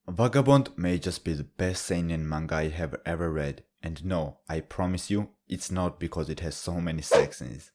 Vagabond may just be the best seinen manga I have ever read, and no, I promise you, it's not because it has so many sex scenes.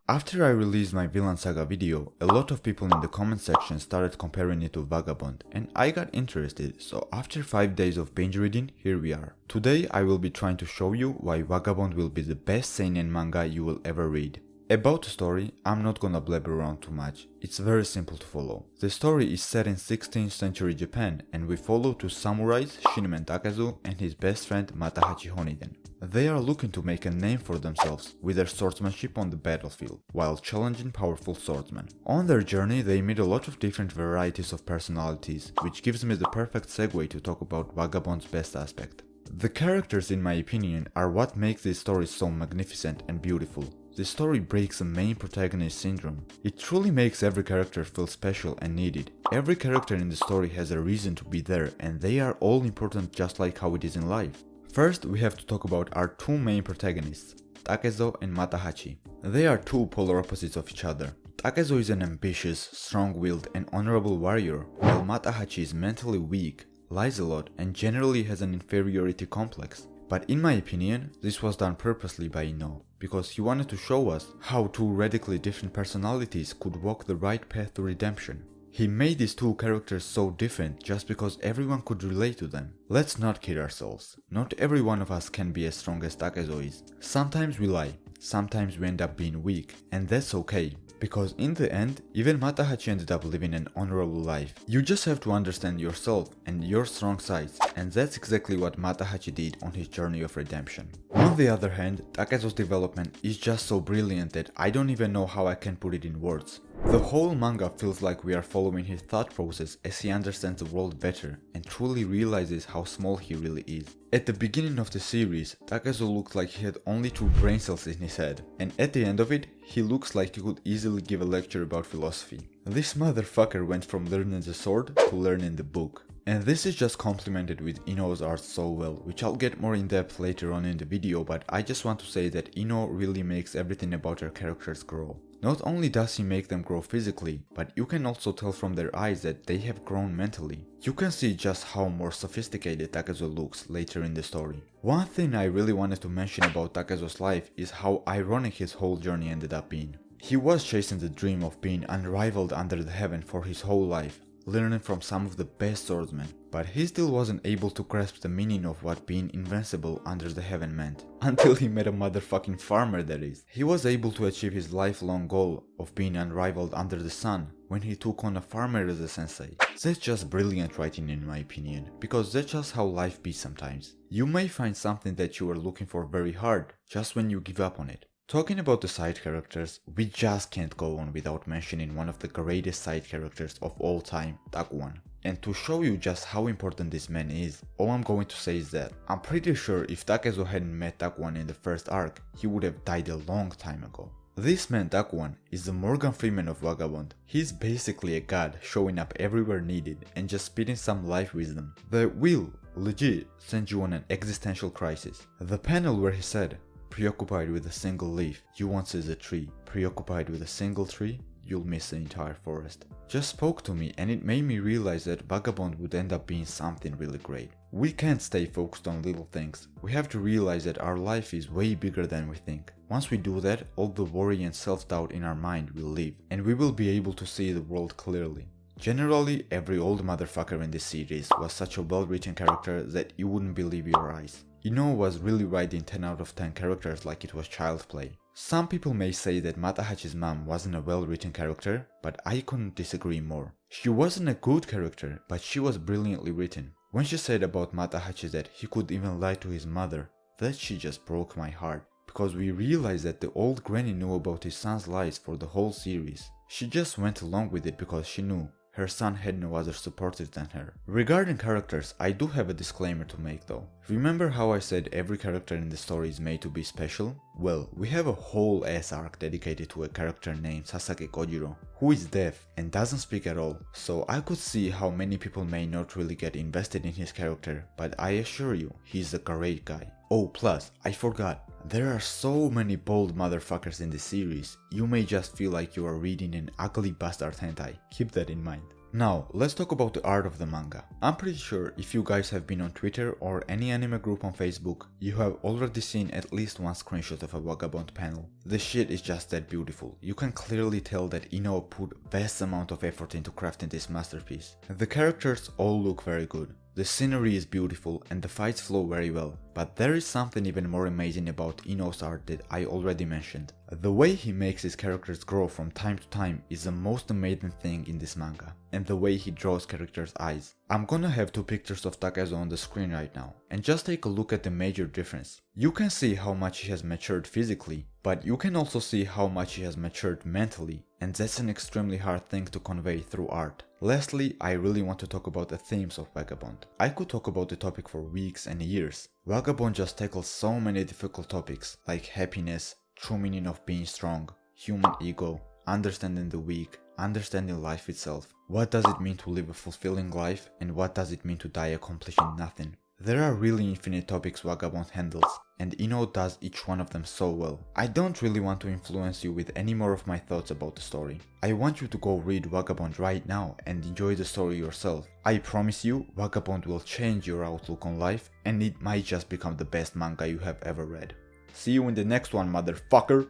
After I released my Vinland Saga video, a lot of people in the comment section started comparing it to Vagabond, and I got interested, so after 5 days of binge reading, here we are. Today I will be trying to show you why Vagabond will be the best seinen manga you will ever read. About the story, I'm not gonna blabber around too much, it's very simple to follow. The story is set in 16th century Japan and we follow two samurais, Shinmen Takezu and his best friend Matahachi Honiden. They are looking to make a name for themselves with their swordsmanship on the battlefield, while challenging powerful swordsmen. On their journey they meet a lot of different varieties of personalities, which gives me the perfect segue to talk about Vagabond's best aspect. The characters, in my opinion, are what makes this story so magnificent and beautiful. The story breaks the main protagonist syndrome. It truly makes every character feel special and needed. Every character in the story has a reason to be there and they are all important just like how it is in life. First, we have to talk about our two main protagonists, Takezo and Matahachi. They are two polar opposites of each other. Takezo is an ambitious, strong-willed and honorable warrior, while Matahachi is mentally weak, lies a lot and generally has an inferiority complex. But in my opinion, this was done purposely by Ino, because he wanted to show us how two radically different personalities could walk the right path to redemption. He made these two characters so different just because everyone could relate to them. Let's not kid ourselves, not every one of us can be as strong as Takezo is. Sometimes we lie, sometimes we end up being weak, and that's okay. Because in the end, even Matahachi ended up living an honorable life. You just have to understand yourself and your strong sides, and that's exactly what Matahachi did on his journey of redemption. On the other hand, Takezo's development is just so brilliant that I don't even know how I can put it in words. The whole manga feels like we are following his thought process as he understands the world better and truly realizes how small he really is. At the beginning of the series, Takezo looked like he had only 2 brain cells in his head, and at the end of it, he looks like he could easily give a lecture about philosophy. This motherfucker went from learning the sword to learning the book. And this is just complemented with Ino's art so well, which I'll get more in depth later on in the video, but I just want to say that Ino really makes everything about her characters grow. Not only does he make them grow physically, but you can also tell from their eyes that they have grown mentally. You can see just how more sophisticated Takezo looks later in the story. One thing I really wanted to mention about Takezo's life is how ironic his whole journey ended up being. He was chasing the dream of being unrivaled under the heaven for his whole life, learning from some of the best swordsmen, but he still wasn't able to grasp the meaning of what being invincible under the heaven meant. Until he met a motherfucking farmer, that is. He was able to achieve his lifelong goal of being unrivaled under the sun when he took on a farmer as a sensei. That's just brilliant writing in my opinion, because that's just how life be sometimes. You may find something that you are looking for very hard, just when you give up on it. Talking about the side characters, we just can't go on without mentioning one of the greatest side characters of all time, Dakwan. And to show you just how important this man is, all I'm going to say is that I'm pretty sure if Takezo hadn't met Dakwan in the first arc, he would have died a long time ago. This man Dakwan is the Morgan Freeman of Vagabond. He's basically a god showing up everywhere needed and just spitting some life wisdom that will, legit, send you on an existential crisis. The panel where he said, "Preoccupied with a single leaf, you once is a tree. Preoccupied with a single tree, you'll miss the entire forest," just spoke to me, and it made me realize that Vagabond would end up being something really great. We can't stay focused on little things. We have to realize that our life is way bigger than we think. Once we do that, all the worry and self-doubt in our mind will leave, and we will be able to see the world clearly. Generally, every old motherfucker in this series was such a well-written character that you wouldn't believe your eyes. Ino was really writing 10 out of 10 characters like it was child's play. Some people may say that Matahachi's mom wasn't a well-written character, but I couldn't disagree more. She wasn't a good character, but she was brilliantly written. When she said about Matahachi that he could even lie to his mother, that shit just broke my heart. Because we realized that the old granny knew about his son's lies for the whole series. She just went along with it because she knew her son had no other supporters than her. Regarding characters, I do have a disclaimer to make though. Remember how I said every character in the story is made to be special? Well, we have a whole ass arc dedicated to a character named Sasaki Kojiro, who is deaf and doesn't speak at all, so I could see how many people may not really get invested in his character, but I assure you, he's a great guy. Oh, plus, I forgot, there are so many bold motherfuckers in this series, you may just feel like you are reading an ugly bastard hentai. Keep that in mind. Now, let's talk about the art of the manga. I'm pretty sure if you guys have been on Twitter or any anime group on Facebook, you have already seen at least one screenshot of a Vagabond panel. The shit is just that beautiful. You can clearly tell that Ino put vast amount of effort into crafting this masterpiece. The characters all look very good. The scenery is beautiful and the fights flow very well, but there is something even more amazing about Ino's art that I already mentioned. The way he makes his characters grow from time to time is the most amazing thing in this manga, and the way he draws characters' eyes. I'm gonna have two pictures of Takazo on the screen right now, and just take a look at the major difference. You can see how much he has matured physically, but you can also see how much he has matured mentally, and that's an extremely hard thing to convey through art. Lastly, I really want to talk about the themes of Vagabond. I could talk about the topic for weeks and years. Vagabond just tackles so many difficult topics like happiness, true meaning of being strong, human ego, understanding the weak, understanding life itself. What does it mean to live a fulfilling life, and what does it mean to die accomplishing nothing? There are really infinite topics Vagabond handles, and Ino does each one of them so well. I don't really want to influence you with any more of my thoughts about the story. I want you to go read Vagabond right now and enjoy the story yourself. I promise you, Vagabond will change your outlook on life, and it might just become the best manga you have ever read. See you in the next one, motherfucker!